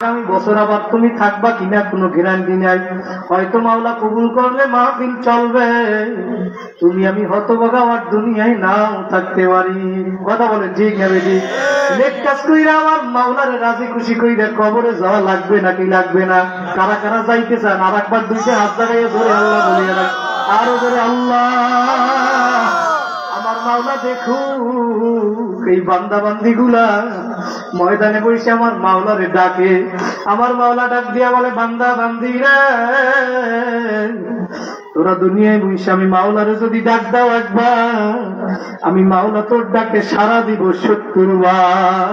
আগামী বছর আবার তুমি থাকবা কিনা কোনো গ্যারান্টি নাই। হয়তো মাওলা কবুল করলে মাহফিল চলবে, তুমি আমি হতভাগা আর দুনিয়ায় নাও থাকতে পারি। কথা বলেন ঠিক না বেটি? নেক কাজ কইরা আমার মাওলারে রাজি খুশি কইরা কবরে যাওয়া লাগবে নাকি লাগবে না? কারা কারা যাইতে চান আর একবার দুইটা হাত দাঁড়িয়ে ধরে আল্লাহ বলিয়া রাখ, আরো ধরে আল্লাহ। আমার মাওলা দেখুক এই বান্দা বান্দি গুলা ময়দানে বসে আমার মাওলারে ডাকে। আমার মাওলা ডাক দিয়া বলে, বান্দা বান্দিরা তোরা দুনিয়ায় বসে আমি মাওলারে যদি ডাক দাও একবার, আমি মাওলা তোর ডাকে সারা দিব 70 বার।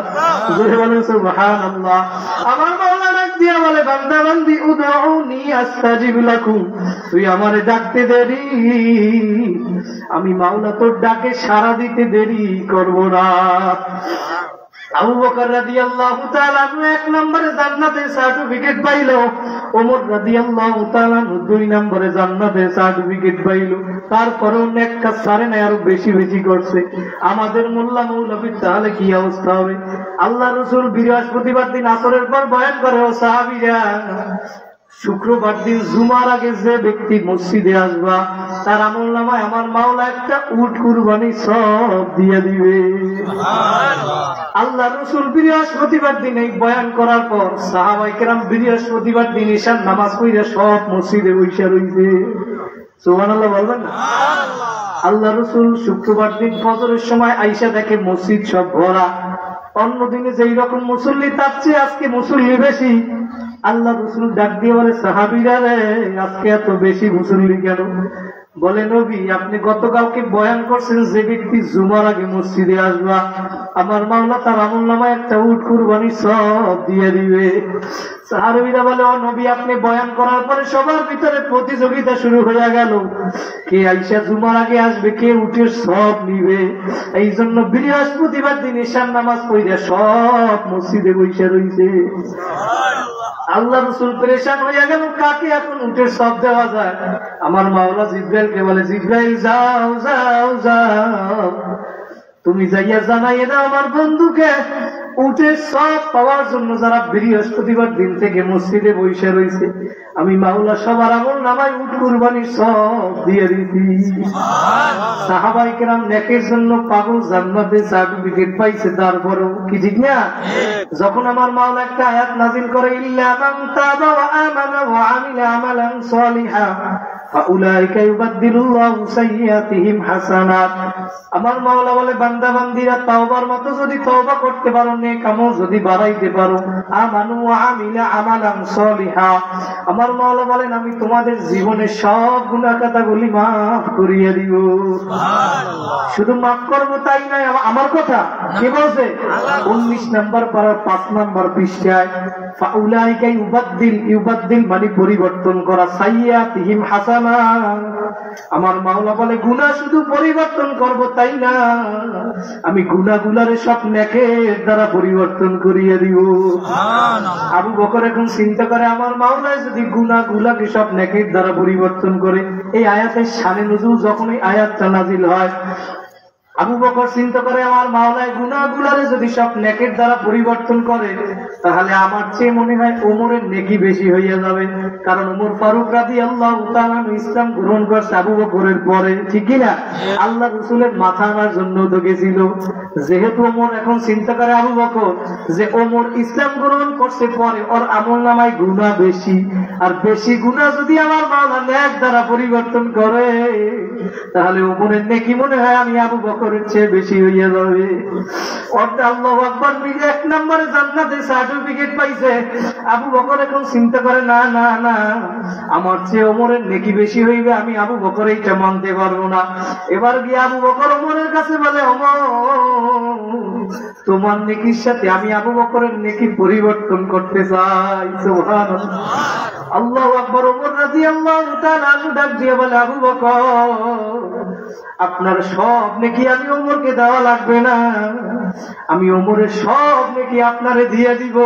জোরে বলেন সুবহানাল্লাহ। আমার মাওলা ডাক দিয়া বলে, বান্দা বান্দি উদউনি আস্তাজিব লাকুম, তুই আমারে ডাকতে দেরি, আমি মাওলা তোর ডাকে সারা দিতে দেরি করব না। আবু বকর রাদিয়াল্লাহু তাআলা 1 নম্বরে জান্নাতের সার্টিফিকেট পাইলো, ওমর রাদিয়াল্লাহু তাআলা 2 নম্বরে জান্নাতের সার্টিফিকেট পাইলো। তারপরেও নেক কাজ ছাড়ে না, আরো বেশি বেশি করছে। আমাদের মোল্লা মৌলভী তাহলে কি অবস্থা হবে? আল্লাহ রাসূল বৃহস্পতিবার দিন আসরের পর বয়ান করে, ও সাহাবীরা শুক্রবার দিন জুমার আগে যে ব্যক্তি মসজিদে আসবা তার আমলনামায় আমার মাওলা একটা উট কুরবানি সব দিয়ে দিবে। আল্লাহ রাসূল বৃহস্পতিবার দিন এই বয়ান করার পর সাহাবায়ে কেরাম বৃহস্পতিবার দিন ঈশার নামাজ পড়ে সব মসজিদে বসে রইছে। সুবহানাল্লাহ বলবেন না? আল্লাহ রাসূল শুক্রবার দিন ফজরের সময় আয়েশা দেখে মসজিদ সব ভরা। অন্য দিনে যেই রকম মুসল্লি তার চেয়ে আজকে মুসল্লি বেশি। আল্লাহ রাসূল ডাক দিয়ে বলে, সাহাবীরা রে আজকে এত বেশি মুসল্লি কেন? বলে, নবী আপনি গতকালকে বয়ান করছেন যে ব্যক্তি জুমার আগে মসজিদে আসবা আমার মাওলা তার আমলনামায় একটা উট কুরবানি সব দিয়ে দিবে। সাহাবীরা বলে, ও নবী আপনি বয়ান করার পরে সবার ভিতরে প্রতিযোগিতা শুরু হয়ে গেল, কে আয়েশা জুমার আগে আসবে, কে উটের সব নিবে। এই জন্য বৃহস্পতিবার দিন ঈশার নামাজ পড়ে সব মসজিদে বসে রইছে। আল্লাহ রাসূল পরেশান হয়ে গেল, কাকে এখন উটের সব দেওয়া যায়? আমার মাওলা জিবরাইলকে বলে, জিবরাইল যাও যাও যাও, তুমি যাইয়া জানাইয়ে দাও আমার বন্ধুকে উটের সব পাওয়ার জন্য যারা বৃহস্পতিবার দিন থেকে মসজিদে বসে রয়েছে আমি মাওলা সবার আমলনামায় উট কুরবানির সব দিয়ে দিছি। সাহাবায়ে কেরাম নেকের জন্য পাগল, জান্নাতে সার্টিফিকেট পাইছে। তারপরও কি ঠিক না? যখন আমার মাওলা একটা আয়াত নাযিল করে, ইল্লা মান তাবা ওয়া আমানা ওয়া আমিলা আমালান সালিহা ফাউলাইকা ইউবাদদিলুল্লাহু সাইয়্যাতিহিম হাসানাত, আমার মাওলা বলে বান্দা বান্দিরা তওবার মতো যদি তওবা করতে পারো, নেক আমল যদি বাড়াইতে পারো, আমানু ওয়া আমিলা আমালান সালিহা, আমার মাওলা বলেন আমি তোমাদের জীবনের সব গুনাহ খাতাগুলি মাফ করিয়ে দিব। সুবহানাল্লাহ। শুধু মাফ করব তাই নয়, আমার কথা কি বলছে? 19 নম্বর পারার 5 নম্বর পৃষ্ঠায় ফাউলাইকা ইউবাদদিল মানে পরিবর্তন করা, সাইয়্যাতিহিম হাসানাত, আমার মাওলা বলে গুনাহ শুধু পরিবর্তন করব তাই না, আমি গুনাহগুলোরে সব নেকের দ্বারা পরিবর্তন করিয়ে দিব। সুবহানাল্লাহ। আবু বকর এখন চিন্তা করে, আমার মাওলা যদি গুনাহগুলোকে সব নেকের দ্বারা পরিবর্তন করে। এই আয়াতের শানে নুজুল যখন এই আয়াতটা নাযিল হয়, আবু বকর চিন্তা করে, আমার মাওলায় গুনাহগুলোরে যদি সব নেকের দ্বারা পরিবর্তন করে তাহলে আমার চেয়ে মনে হয় ওমরের নেকি বেশি হইয়া যাবে। কারণ ওমর ফারুক রাদিয়াল্লাহু তাআলা ইসলাম গ্রহণ করছে আবু বকরের পরে, ঠিক কি না? আল্লাহ রাসূলের মাথা আনার জন্য তো গেছিল। যেহেতু ওমর এখন চিন্তা করে আবু বকর যে ওমর ইসলাম গ্রহণ করছে পরে, ওর আমলনামায় গুনাহ বেশি, আর বেশি গুনাহ যদি আমার মাওলা নেক দ্বারা পরিবর্তন করে তাহলে ওমরের নেকি মনে হয় আমি আবু বকরের চেয়ে বেশি হইয়া যাবে। আল্লাহু আকবার। 1 নম্বরে জান্নাতের সার্টিফিকেট পাইছে। আবু বকর এখন চিন্তা করে, না না না, আমার চেয়ে ওমরের নেকি বেশি হইবে, আমি আবু বকর এইটা মানতে পারবো না। এবার গিয়ে আবু বকর ওমরের কাছে বলে, ওমর তোমার নেকির সাথে আমি আবু বকরের নেকি পরিবর্তন করতে চাই। সুবহানাল্লাহ। আল্লাহু আকবার। ওমর রাদিয়াল্লাহু তাআলা ডাক দিয়ে বলে, আবু বকর আপনার সব নেকি আমি ওমরকে দেওয়া লাগবে না, আমি ওমরের সব নেকি আপনারে দিয়ে দিব,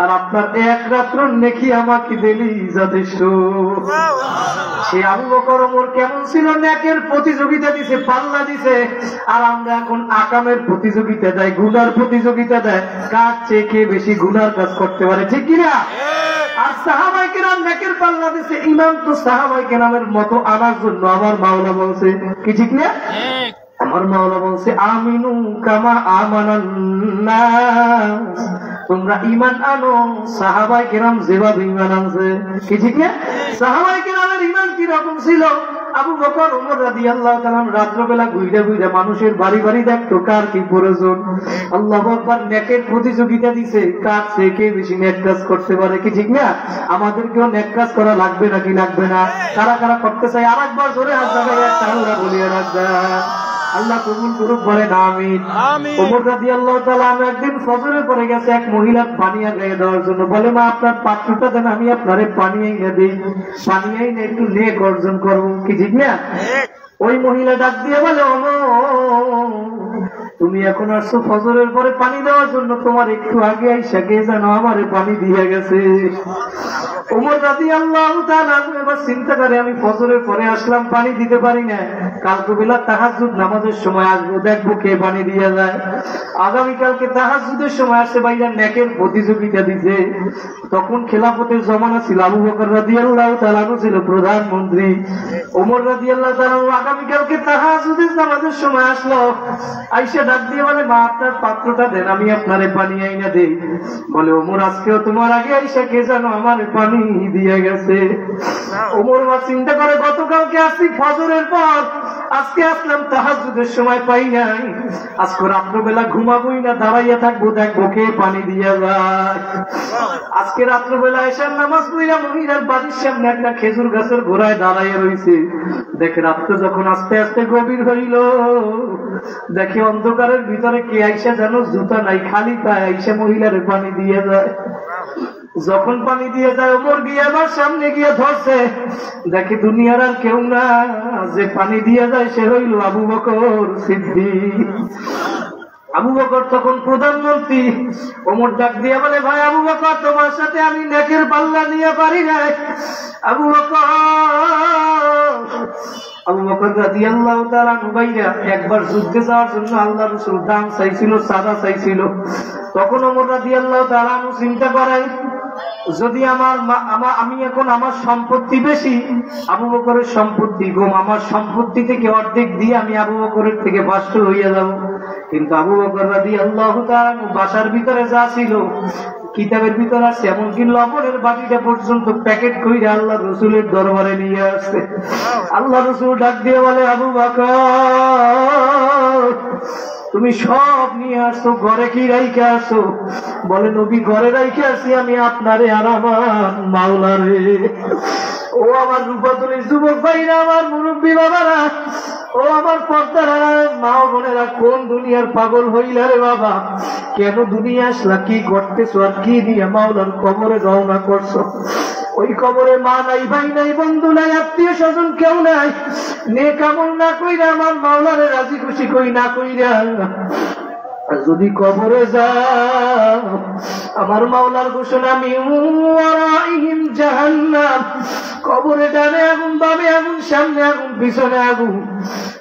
আর আপনার এক রাত্র নেকি আমাকে দিলেই যথেষ্ট। সে আবু বকর ওমর কেমন ছিল, নেকের প্রতিযোগিতা দিছে, পাল্লা দিছে, আর আমরা এখন আকামের প্রতিযোগিতা দেয়, গুনার প্রতিযোগিতা দেয়, কার চেয়ে কে বেশি গুনার কাজ করতে পারে, ঠিক কিনা? আর সাহাবায়ে কেরাম নেকের পাল্লা দিছে, ইমাম তো সাহাবায়ে কেরামের মতো আনার জন্য আমার মাওলা বলছে কি, ঠিক না? আমার মাওলা বলছে আমিনু কামা আমানান নাস, তোমরা ঈমান আনো সাহাবায়ে কেরাম যেভাবে ঈমান আনছে, কি ঠিক না? সাহাবায়ে কেরামের ঈমান কি রকম ছিল? আবু বকর ওমর রাদিয়াল্লাহু তাআলা রাত্রবেলা ঘুরে ঘুরে মানুষের বাড়ি বাড়ি দেখতো কার কি প্রয়োজন। আল্লাহু আকবার, নেকের প্রতিযোগিতা দিছে, কার চেয়ে কে বেশি নেক কাজ করতে পারে, কি ঠিক না? আমাদেরকেও নেক কাজ করা লাগবে নাকি লাগবে না? কারা কারা করতে চাই আরেকবার জোরে হাত লাগাই একটা আল্লাহ বলিয়ে রাখবে। আল্লাহ কবুল করুক, বলেন আমিন। ওমর রাদিয়াল্লাহু তাআলা একদিন ফজরের পরে গেছে এক মহিলার পানি আগায় দেওয়ার জন্য, বলে মা আপনার পাত্রটা দেন, আমি আপনারে পানি এনে দিই, পানি এনে একটু নেক অর্জন করবো, কি ঠিক না? ওই মহিলা ডাক দিয়ে বলে ওমর, তুমি এখন আসছো ফজরের পরে পানি দেওয়ার জন্য, তোমার একটু আগে আইসা কে যেন আমারে পানি দিয়ে গেছে। ওমর রাদিয়াল্লাহু তাআলা এবার চিন্তা করে, আমি ফজরের পরে আসলাম, পানি দিতে পারি না, কালকে বেলা তাহাজ্জুদ নামাজের সময় আসবো, দেখবো কে পানি দিয়ে যায়। আগামীকালকে তাহাজ্জুদের সময় আসে, ভাইরা নেকের প্রতিযোগিতা দিছে। তখন খেলাফতের জমানা ছিল, আবু বকর রাদিয়াল্লাহু তাআলা ছিল প্রধানমন্ত্রী। ওমর রাদিয়াল্লাহু তাআলা আগামীকালকে তাহাজ্জুদের নামাজের সময় আসলো, আইসা ডাক দিয়ে বলে মা আপনার পাত্রটা দেন, আমি আপনারে পানি আইনা দেই। বলে ওমর আজকেও তোমার আগে আইসা কে যেন আমার পানি দিয়ে গেছে। ওমর মা চিন্তা করে, গতকালকে আসছি ফজরের পর, আজকে আসলাম তাহাজ্জুদের সময় পাই নাই, আজকে রাত্রবেলা ঘুমাবোই না, দাঁড়াইয়া থাকবো, দেখবো কে পানি দিয়ে যায়। আজকে রাত্রবেলা এসার নামাজ পড়িয়া মহিলার বাড়ির সামনে একটা খেজুর গাছের গোড়ায় দাঁড়াইয়া রয়েছে। দেখে রাত্র যখন আস্তে আস্তে গভীর হইল, দেখে অন্ধকারের ভিতরে কে আইসা যেন জুতা নাই, খালি পায়ে আইসা মহিলার পানি দিয়ে যায়। যখন পানি দিয়ে যায়, ওমর গিয়ে আবার সামনে গিয়ে ধরছে, দেখে দুনিয়ার আর কেউ না, যে পানি দিয়ে যায় সে হইল আবু বকর সিদ্দিক। আবু বকর তখন প্রধানমন্ত্রী। ওমর ডাক দিয়ে বলে ভাই আবু বকর, তোমার সাথে আমি নেকের পাল্লা নিয়ে পারি না। আবু বকর রাদিয়াল্লাহু তাআলা নুবাইয়া একবার যুদ্ধে যাওয়ার জন্য আল্লাহ রাসূল দাম চাইছিল, সাদা চাইছিল। তখন ওমর রাদিয়াল্লাহু তাআলা চিন্তা করেন, যদি আমি এখন আমার সম্পত্তি বেশি, আবু বকরের সম্পত্তি কম, আমার সম্পত্তি থেকে অর্ধেক দিয়ে আমি আবু বকরের থেকে বাস্ত হইয়া যাব। কিন্তু আবু বকর রাদিয়াল্লাহু তাআলা বাসার ভিতরে যা ছিল, কিতাবের ভিতরে আছে, এমনকি লবণের বাটিটা পর্যন্ত প্যাকেট করে আল্লাহ রসুলের দরবারে নিয়ে আসছে। আল্লাহ রসুল ডাক দিয়ে বলে আবু বকর, তুমি সব নিয়ে আসছো, ঘরে কি রাইখে আসো? বলে নবী, ঘরে রাইখে আসি আমি আপনারে আর আমার মাওলারে। ও আমার রূপাতলীর যুবক ভাইরা, আমার মুরব্বী বাবারা, ও আমার পর্দার মা বোনেরা, কোন দুনিয়ার পাগল হইলা রে বাবা? কেন দুনিয়া আসলা? কি করতেছো? আর কি নিয়ে মাওলার কবরে রওনা করছো? ওই কবরে মা নাই, ভাই নাই, বন্ধু নাই, আত্মীয় স্বজন কেউ নাই। নেক আমল না কইরা আমার মাওলারে রাজি খুশি কই না কইরা যদি কবরে যাও, আমার মাওলার ঘোষণা মিন ওয়ারাইহিম জাহান্নাম, কবরে ডানে আগুন, বামে আগুন, সামনে আগুন, পিছনে আগুন।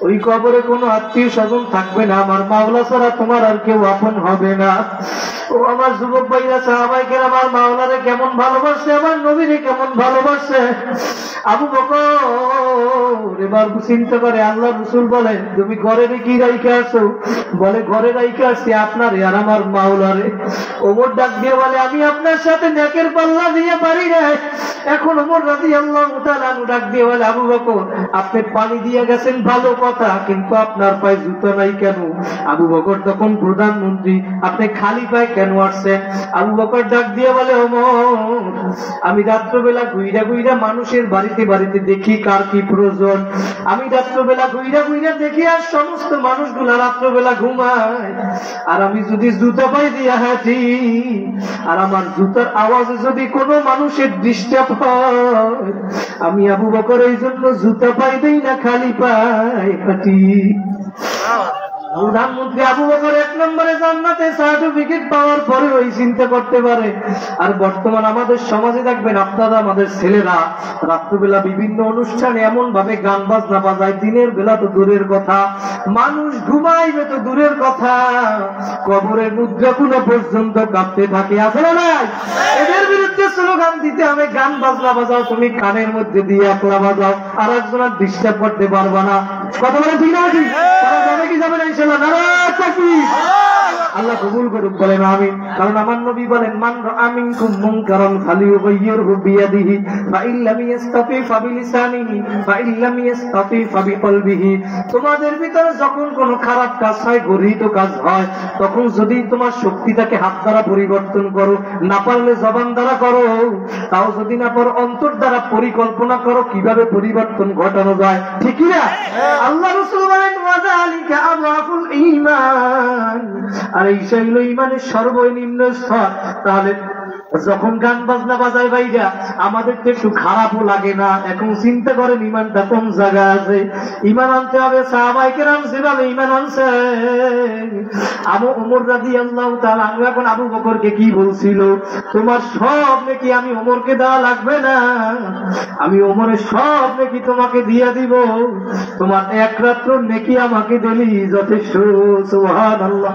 ওই কবরে কোনো আত্মীয় স্বজন থাকবে না, আমার মাওলা ছাড়া তোমার আর কেউ আপন হবে না। ও আমার যুবক ভাইরা, সাহাবায়ে কেরাম আমার মাওলারে কেমন ভালোবাসে, আমার নবীরে কেমন ভালোবাসে। আবু বকর এবার চিন্তা করে, আল্লাহ রাসূল বলে তুমি ঘরে কি রাইখে আসো? বলে ঘরে রাইখে আসছি আপনারে আর আমার মাওলারে। ওমর ডাক দিয়ে বলে আমি আপনার সাথে নেকের পাল্লা দিয়ে পারি না। এখন ওমর রাদিয়াল্লাহু তাআলা ডাক দিয়ে বলে আবু বকর, আপনি পানি দিয়ে গেছেন ভালো কথা, কিন্তু আপনার পায়ে জুতা নাই কেন? আবু বকর তখন প্রধানমন্ত্রী, আপনি খালি পায়ে কেন আসছেন? আবু বকর ডাক দিয়ে বলে ওমর, আমি রাত্রবেলা ঘুইরা ঘুইরা মানুষের বাড়িতে বাড়িতে দেখি কার কি প্রয়োজন। আমি রাত্রবেলা ঘুইরা ঘুইরা দেখি আর সমস্ত মানুষগুলা রাত্রবেলা ঘুমায়, আর আমি যদি জুতা পাই দিয়া হাঁটি, আর আমার জুতার আওয়াজে যদি কোনো মানুষের ডিস্টার্ব হয়, আমি আবু বকর এই জন্য জুতা পাই দেই না, খালি পাই পাটি। প্রধানমন্ত্রী আবু বকর 1 নম্বরে জান্নাতে সার্টিফিকেট পাওয়ার পরে ওই চিন্তা করতে পারে। আর বর্তমান আমাদের সমাজে দেখবেন আপনারা, আমাদের ছেলেরা রাত্রিবেলা বিভিন্ন অনুষ্ঠানে এমন ভাবে গান বাজনা বাজায়, দিনের বেলা তো দূরের কথা, মানুষ ঘুমাইবে তো দূরের কথা, কবরের মুদ্রাগুলো পর্যন্ত কাঁপতে থাকে। আসলে না, এদের বিরুদ্ধে স্লোগান দিতে হবে, গান বাজনা বাজাও, তুমি কানের মধ্যে দিয়ে একলা বাজাও, আর একজনের ডিস্টার্ব করতে পারবা না। কথা বলে ঠিক না? যাবে কি যাবে না? ইনশাআল্লাহ নারায়ে তাকবীর। আল্লাহ কবুল করুক, বলেন আমিন। কারণ আমার নবী বলেন, মান রাআ মিনকুম মুনকারান ফালিয়ুগাইয়িরহু বিয়াদিহি ফাইন লাম ইস্তাতি ফাবিলিসানিহি ফাইন লাম ইস্তাতি ফাবিকলবিহি। তোমাদের ভিতরে যখন কোনো খারাপ কাজ হয়, গর্হিত কাজ হয়, তখন যদি তোমার শক্তি থাকে হাত দ্বারা পরিবর্তন করো, না পারলে জবান দ্বারা করো, তাও যদি না পারো অন্তর দ্বারা পরিকল্পনা করো কিভাবে পরিবর্তন ঘটানো যায়। ঠিক না? আল্লাহ রাসূল বলেন, ওয়াযালিকা আযআফুল ঈমান, আর এই হইল ঈমানের সর্বনিম্ন স্তর। তাহলে যখন গান বাজনা বাজায় ভাইরা, আমাদের তো একটু খারাপও লাগে না। এখন চিন্তা করেন ঈমানটা কোন জায়গায় আছে। ঈমান আনতে হবে সাহাবায়ে কেরাম যেভাবে ঈমান আনছে। আবু ওমর রাদিয়াল্লাহু তাআলা আনহু এখন আবু বকরকে কি বলছিল, তোমার সব নেকি আমি ওমরকে দেওয়া লাগবে না, আমি ওমরের সব নেকি তোমাকে দিয়ে দিব, তোমার এক রাত্র নেকি আমাকে দিলি যথেষ্ট। সুবহানাল্লাহ।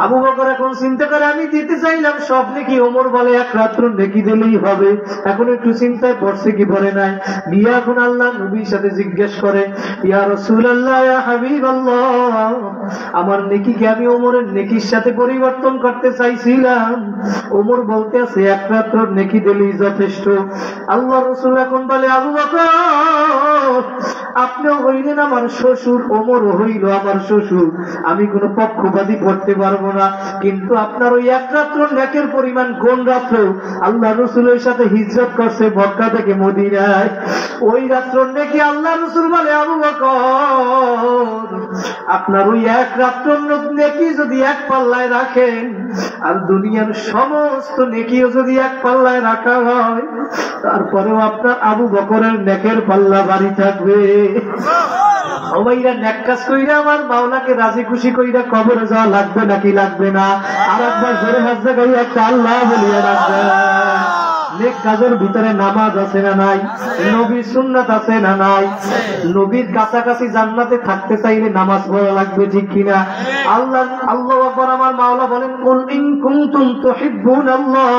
আবু বকর এখন চিন্তা করে, আমি দিতে চাইলাম সব নেকি, ওমর বলে এক রাত্র নেকি দিলেই হবে। এখন একটু চিন্তায় পড়ছে কি পড়ে নাই, গিয়া এখন আল্লাহ নবীর সাথে জিজ্ঞেস করে, ইয়া রাসূলুল্লাহ, ইয়া হাবিবাল্লাহ, আমার নেকিকে আমি ওমরের নেকির সাথে পরিবর্তন করতে চাইছিলাম, ওমর বলতে আছে এক রাত্র নেকি দিলেই যথেষ্ট। আল্লাহ রাসূল এখন বলে, আবু বকর, আপনিও হইলেন আমার শ্বশুর, ওমরও হইল আমার শ্বশুর, আমি কোন পক্ষপাতী করতে পারবো না, কিন্তু আপনার ওই এক রাত্র নেকের পরিমাণ কোন রাত্র আল্লাহ রাসূলের সাথে হিজরত করছে মক্কা থেকে মদিনায়, ওই রাত্র নেকি আল্লাহ রাসূল বলে, আবু বকর, আপনার ওই এক রাত্র নেকি যদি এক পাল্লায় রাখেন, আর দুনিয়ার সমস্ত নেকিও যদি এক পাল্লায় রাখা হয়, তারপরেও আপনার আবু বকরের নেকের পাল্লা বাড়ি থাকবে। সবাইরা নেক কাজ কইরা আমার মাওলাকে রাজি খুশি কইরা কবরে যাওয়া লাগবে নাকি লাগবে না? আর একবার জোরে হাত দেখাই একটা আল্লাহ বলিয়া রাখবে। নেক কাজের ভিতরে নামাজ আছে না নাই? নবীর সুন্নাত আছে না নাই? নবীর কাছাকাছি জান্নাতে থাকতে চাইলে নামাজ পড়া লাগবে, ঠিক কিনা? আল্লাহু আকবার। আমার মাওলা বলেন, কুল ইন কুনতুম তুহিব্বুনাল্লাহ,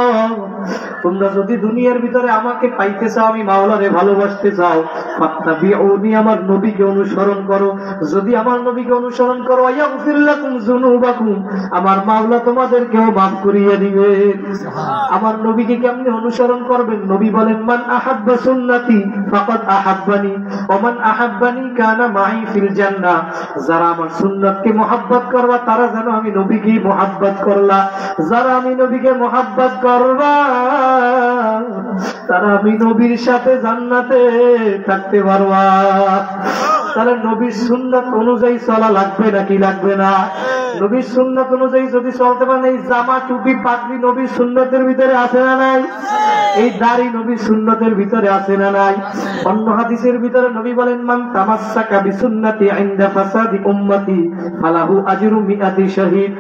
তোমরা যদি দুনিয়ার ভিতরে আমাকে পাইতে চাও, আমি মাওলারে ভালোবাসতে চাও, ফাত্তাবিউনি, আমার নবীকে অনুসরণ করো। যদি আমার নবীকে অনুসরণ করো, ইয়াগফির লাকুম যুনুবাকুম, আমার মাওলা তোমাদেরকেও মাফ করিয়ে দিবে। আমার নবীকে কেমনে অনুসরণ করবেন? নবী বলেন, মান আহাব্বা সুন্নতি ফাকাদ আহাব্বানি ওয়া মান আহাব্বানি কানা মাই ফিল জান্নাহ, যারা আমার সুন্নাতকে মহব্বত করবা তারা যেন আমি নবীকে মহব্বত করলা, যারা আমি নবীকে মহব্বত করবা তারা আমি নবীর সাথে জান্নাতে থাকতে পারবা। তাহলে নবীর সুন্নাত অনুযায়ী চলা লাগবে নাকি লাগবে না? নবীর সুন্নাত অনুযায়ী যদি চলতে পারেন, এই জামা টুপি পাগড়ি নবীর সুন্নাতের ভিতরে আছে না নাই? এই দাড়ি নবীর সুন্নাতের ভিতরে আছে না নাই? অন্য হাদিসের ভিতরে নবী বলেন, মান তামাসসাকা বিসুন্নতি ইনদা ফাসাদি উম্মতি ফালাহু আজরু মিআতি শাহীদ,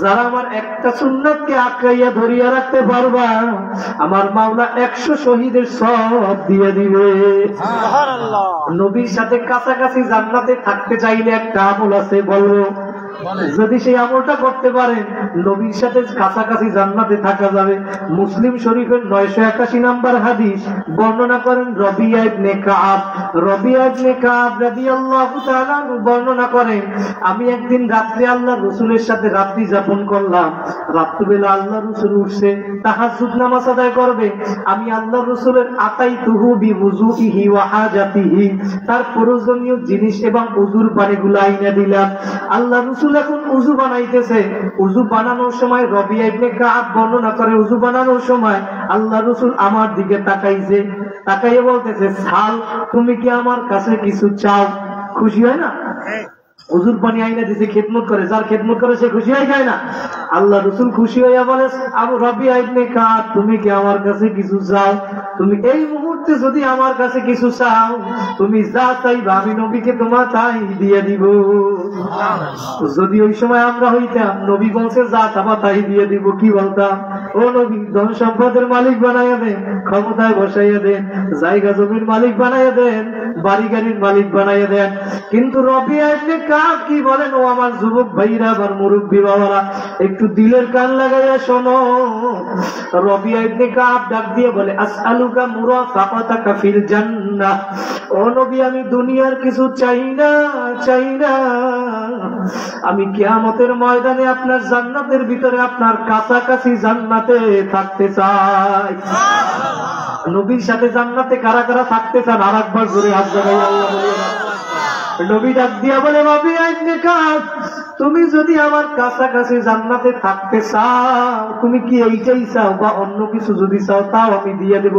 যারা আমার একটা সুন্নাতকে আঁকড়াইয়া ধরিয়া রাখতে পারবা, আমার মাওলা 100 শহীদের সওয়াব দিয়ে দিবে। সুবহানাল্লাহ। নবীর সাথে কাছাকাছি জান্নাতে থাকতে চাইলে একটা আমল আছে, বলবো। যদি সেই আমলটা করতে পারেন, নবীর সাথে কাছাকাছি জান্নাতে থাকা যাবে। মুসলিম শরীফের 981 নম্বর হাদিস বর্ণনা করেন রবিয়া ইবনে কাব। রবিয়া ইবনে কাব রাদিয়াল্লাহু তাআলা বর্ণনা করেন, আমি একদিন রাত্রে আল্লাহর রাসূলের সাথে রাত্রি যাপন করলাম। রাত্রিবেলা আল্লাহর রাসূল উঠছে, তাহাজ্জুদ নামাজ আদায় করবে। আমি আল্লাহর রাসূলের আতাইতুহু বিউযুইহি ওয়া হাজাতিহি, তার প্রয়োজনীয় জিনিস এবং ওযুর পানিগুলো আইনা দিলাম। আল্লাহর রাসূল এখন উযু বানাইতেছে। উযু বানানোর সময় রবিয়া ইবনে কাব বর্ণনা করে, উযু বানানোর সময় আল্লাহর রাসূল আমার দিকে তাকাইছে, তাকাইয়ে বলতেছে, সাল, তুমি কি আমার কাছে কিছু চাও? খুশি হয় না? উযুর পানি আইনা দিছে, খেদমত করে, যার খেদমত করে সে খুশি হয়ে যায় না? আল্লাহ রাসূল খুশি হইয়া বলে, আবু রবিয়া ইবনে কাব, তুমি কি আমার কাছে কিছু চাও? তুমি এই মুহূর্তে পরবর্তীতে যদি আমার কাছে কিছু চাও, তুমি যা চাইবা আমি নবীকে তোমার তাই দিয়ে দিব। যদি ওই সময় আমরা হইতাম, নবী বলছে যা চাবা তাই দিয়ে দিব, কি বলতাম? ও নবী, ধন সম্পদের মালিক বানাইয়া দেন, ক্ষমতায় বসাইয়া দেন, জায়গা জমির মালিক বানাইয়া দেন, বাড়ি গাড়ির মালিক বানাইয়া দেন। কিন্তু রবিয়া ইবনে কাব কি বলেন? ও আমার যুবক ভাইরা, আমার মুরব্বী বাবারা, একটু দিলের কান লাগাইয়া শোনো। রবিয়া ইবনে কাব ডাক দিয়ে বলে, আসআলুকা মুরাফাকাতাকা ফিল জান্নাহ। ও নবী, আমি দুনিয়ার কিছু চাই না, চাই না। আমি কিয়ামতের ময়দানে আপনার জান্নাতের ভিতরে, আপনার কাছাকাছি জান্নাতে থাকতে চাই। নবীর সাথে জান্নাতে কারা কারা থাকতে চান? আর একবার জোরে হাত জাগাই আল্লাহ বলে। নবী ডাক দিয়া বলে, রবিয়া ইবনে কাব, তুমি যদি আমার কাছাকাছি জান্নাতে থাকতে চাও, তুমি কি এইটাই চাও বা অন্য কিছু যদি চাও তাও আমি দিয়ে দেব।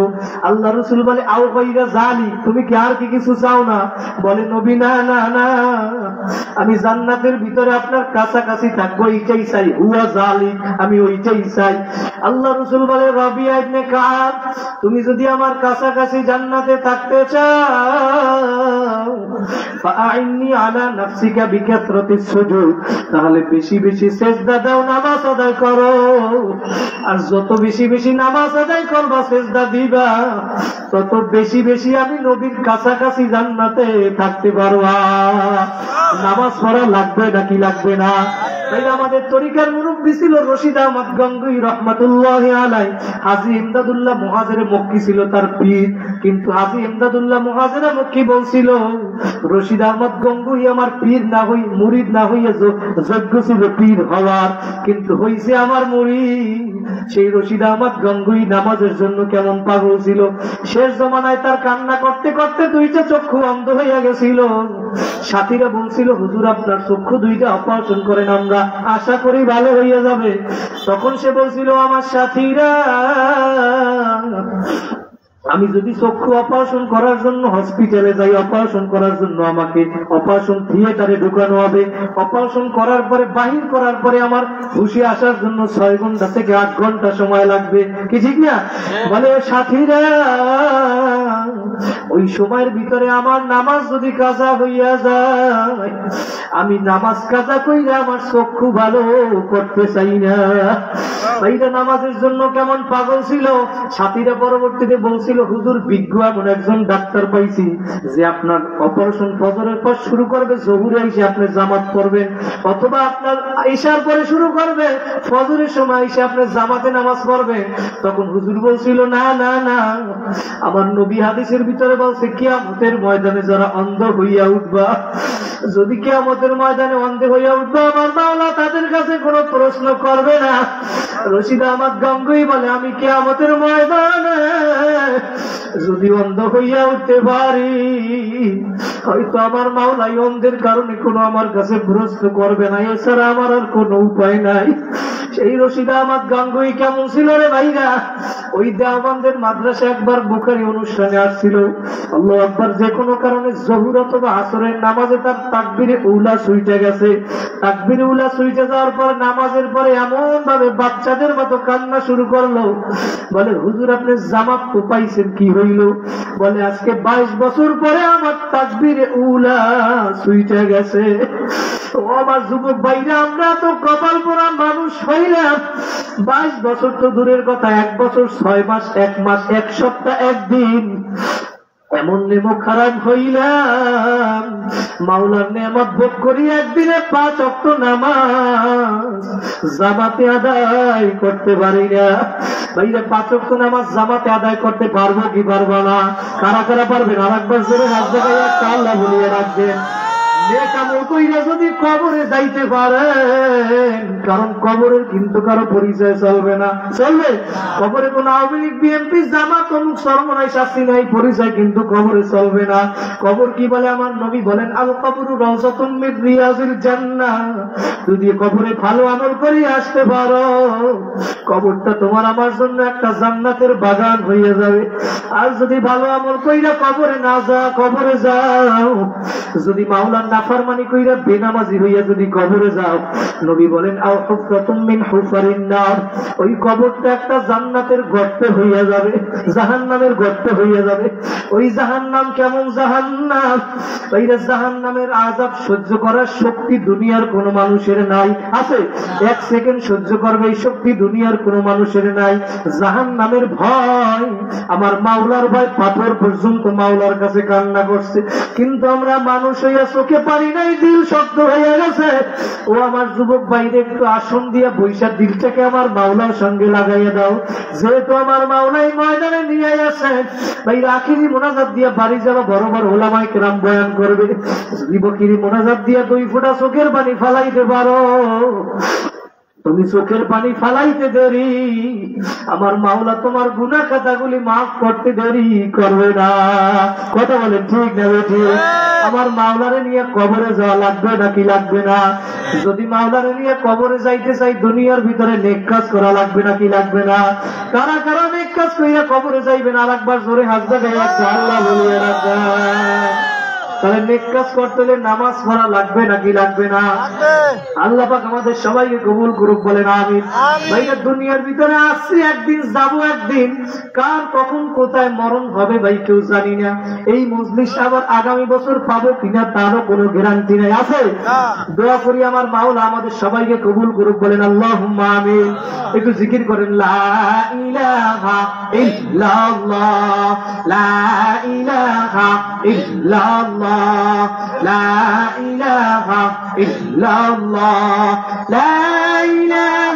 আল্লাহ রাসূল বলে, আও গায়রা যালিক, তুমি কি আর কি কিছু চাও না? বলে নবী, না না না, আমি জান্নাতের ভিতরে আপনার কাছাকাছি থাকবো, এইটাই চাই, হুয়া যালিক, আমি ওইটাই চাই। আল্লাহ রাসূল বলে, রবিয়া ইবনে কাব, তুমি যদি আমার কাছাকাছি জান্নাতে থাকতে চাও, ফাআইন্নি আলা নাফসিকা বিকাসরাতিস সুজুদ, তাহলে বেশি বেশি সেজদা দাও, নামাজ আদায় করো। আর যত বেশি বেশি নামাজ আদায় করবা, সেজদা দিবা, তত বেশি বেশি আমি নবীর কাছাকাছি জান্নাতে থাকতে পারবা। নামাজ পড়া লাগবে নাকি লাগবে না? আমাদের তরিকার মুরব্বী ছিল রশিদ আহমদ গঙ্গুই রহমাতুল্লাহি আলাইহি। হাজী ইমদাদুল্লাহ মুহাজিরে মক্কি ছিল তার পীর, কিন্তু হাজী ইমদাদুল্লাহ মুহাজিরে মক্কি বলছিল, রশিদ আহমদ গঙ্গুই আমার পীর না হই, মুরিদ না হইয়া যোগ্য ছিল পীর হওয়ার, কিন্তু হইছে আমার মুরিদ। সেই রশিদ আহমদ গঙ্গুই নামাজের জন্য কেমন পাগল ছিল। শেষ জমানায় তার কান্না করতে করতে দুইটা চক্ষু অন্ধ হইয়া গেছিল। সাথীরা বলছিল, হুজুর আপনার চক্ষু দুইটা অপারেশন করেন, আমরা আশা করি ভালো হইয়া যাবে। তখন সে বলছিল, আমার সাথীরা, আমি যদি চক্ষু অপারেশন করার জন্য হসপিটালে যাই, অপারেশন করার জন্য আমাকে অপারেশন থিয়েটারে ঢুকানো হবে, অপারেশন করার পরে বাহির করার পরে আমার হুঁশে আসার জন্য 6 ঘন্টা থেকে 8 ঘন্টা সময় লাগবে, কি ঠিক না? বলে সাথীরা, ওই সময়ের ভিতরে আমার নামাজ যদি কাজা হইয়া যায়, আমি নামাজ কাজা কইরা আমার চক্ষু ভালো করতে চাই না। ভাইরা নামাজের জন্য কেমন পাগল ছিল। সাথীরা পরবর্তীতে বলছিল, হুজুর বিজ্ঞ এমন একজন ডাক্তার পাইছি যে আপনার অপারেশন ফজরের পর শুরু করবে, জহুরে এসে আপনি জামাত পড়বেন, অথবা আপনার ইশার পরে শুরু করবে, ফজরের সময় এসে আপনি জামাতে নামাজ পড়বেন। তখন হুজুর বলছিল, না না না, আমার নবী হাদিসের ভিতরে বলছে, কিয়ামতের ময়দানে যারা অন্ধ হইয়া উঠবা, যদি কিয়ামতের ময়দানে অন্ধ হইয়া উঠবা, আমার মাওলা তাদের কাছে কোনো প্রশ্ন করবে না। রশিদ আহমদ গঙ্গুই বলে, আমি কিয়ামতের ময়দানে যদি অন্ধ হইয়া উঠতে পারি, হয়তো আমার মাওলাই অন্ধের কারণে কোনো আমার কাছে প্রশ্ন করবে না, এছাড়া আমার আর কোনো উপায় নাই। সেই রশিদ আহমদ গঙ্গুই কেমন ছিল রে ভাইরা। ওই দেওবন্দের মাদ্রাসা একবার বুখারী অনুষ্ঠানে আসছিল। আল্লাহু আকবার, যে কোনো কারণে জহুর অথবা আসরের নামাজে তার তাকবীরে উলা সুইটে গেছে। তাকবীরে উলা সুইটে যাওয়ার পর নামাজের পরে এমন ভাবে বাচ্চাদের মতো কান্না শুরু করলো। বলে, হুজুর আপনি জামাত তো পাইছেন, কি হইল? বলে, আজকে 22 বছর পরে আমার তাকবীরে উলা সুইটে গেছে। ও আমার যুবক ভাইরা, আমরা তো কপাল পোড়া মানুষ হইলাম। 22 বছর তো দূরের কথা, 1 বছর 6 মাস, 1 মাস, 1 সপ্তাহ, 1 দিন এমন নেমো খারাপ হইলাম। মাওলার নেয়ামত ভোগ করি, একদিনে 5 ওয়াক্ত নামাজ জামাতে আদায় করতে পারি না। ভাইরা 5 ওয়াক্ত নামাজ জামাতে আদায় করতে পারবো কি পারবো না? কারা কারা পারবেন? আর একবার জোরে হাত দেখাইয়া আল্লাহ বলিয়ে রাখবেন। যদি কবরে যাইতে পারেন, কারণ কবরের কিন্তু কারো পরিচয় চলবে না। চলবে? কবরে কোন আওয়ামী লীগ, বিএনপি, জামাত, অমুক সরমনাই শাস্তি নাই, পরিচয় কিন্তু কবরে চলবে না। কবর কি বলে? আমার নবী বলেন, আল কবরু রাউযাতুম মিন রিয়াজিল জান্নাহ। যদি কবরে ভালো আমল করে আসতে পারো, কবরটা তোমার আমার জন্য একটা জান্নাতের বাগান হয়ে যাবে। আর যদি ভালো আমল কইরা কবরে না যাও, কবরে যাও, যদি মাওলার নাফরমানি কইরা বেনামাজি হইয়া যদি কবরে যাও, নবী বলেন আও হুফরাতুম মিন হুফারিন নার, ওই কবরটা একটা জান্নাতের গর্ত হইয়া যাবে, জাহান্নামের গর্ত হইয়া যাবে। ওই জাহান্নাম কেমন জাহান্নাম, ওই জাহান্নামের আযাব সহ্য করার শক্তি দুনিয়ার কোন মানুষের নাই। আছে? 1 সেকেন্ড সহ্য করবে এই শক্তি দুনিয়ার কোন মানুষের নাই। জাহান্নামের ভয়, আমার মাওলার ভয়, পাথর পর্যন্ত মাওলার কাছে কান্না করছে, কিন্তু আমরা মানুষ হইয়া চোখে পারি নাই, দিল শক্ত হইয়া গেছে। ও আমার যুবক ভাইরে একটু আসন দিয়া বৈশা দিলটাকে আমার মাওলার সঙ্গে লাগাইয়া দাও, যেহেতু আমার মাওলাই ময়দানে নিয়ে আসে। ভাই আখিরি মোনাজাত দিয়া বাড়ি যাওয়া, বড় বড় ওলামায়ে কেরাম বয়ান করবে, যুবকিরি মোনাজাত দিয়া 2 ফোঁটা চোখের পানি ফালাইতে পারো, তুমি চোখের পানি ফালাইতে দেরি, আমার মাওলা তোমার গুনাহ খাতাগুলি মাফ করতে দেরি করবে না। কথা বলেন ঠিক না বেঠিক? আমার মাওলারে নিয়ে কবরে যাওয়া লাগবে নাকি লাগবে না? যদি মাওলারে নিয়ে কবরে যাইতে চাই, দুনিয়ার ভিতরে নেক কাজ করা লাগবে নাকি লাগবে না? কারা কারা নেক কাজ কইরা কবরে যাইবেন? আর একবার জোরে হাত দেখাইয়া আল্লাহ বলিয়া রাখবেন। তাহলে নেক কাজ করতে হলে নামাজ পড়া লাগবে নাকি লাগবে না? আল্লাহ পাক আমাদের সবাইকে কবুল করুক, বলেন আমিন। ভাইরা দুনিয়ার ভিতরে আসছি একদিন, যাব একদিন, কার কখন কোথায় মরণ হবে ভাই কেউ জানি না। এই মজলিস আবার আগামী বছর পাবো কিনা তারও কোনো গ্যারান্টি নাই। আছে? দোয়া করি আমার মাওলা আমাদের সবাইকে কবুল করুক, বলেন আল্লাহুম্মা আমিন। একটু জিকির করেন লা ইলাহা ইল্লাল্লাহ, লা ইলাহা ইল্লাল্লাহ, لا إله إلا الله, لا إله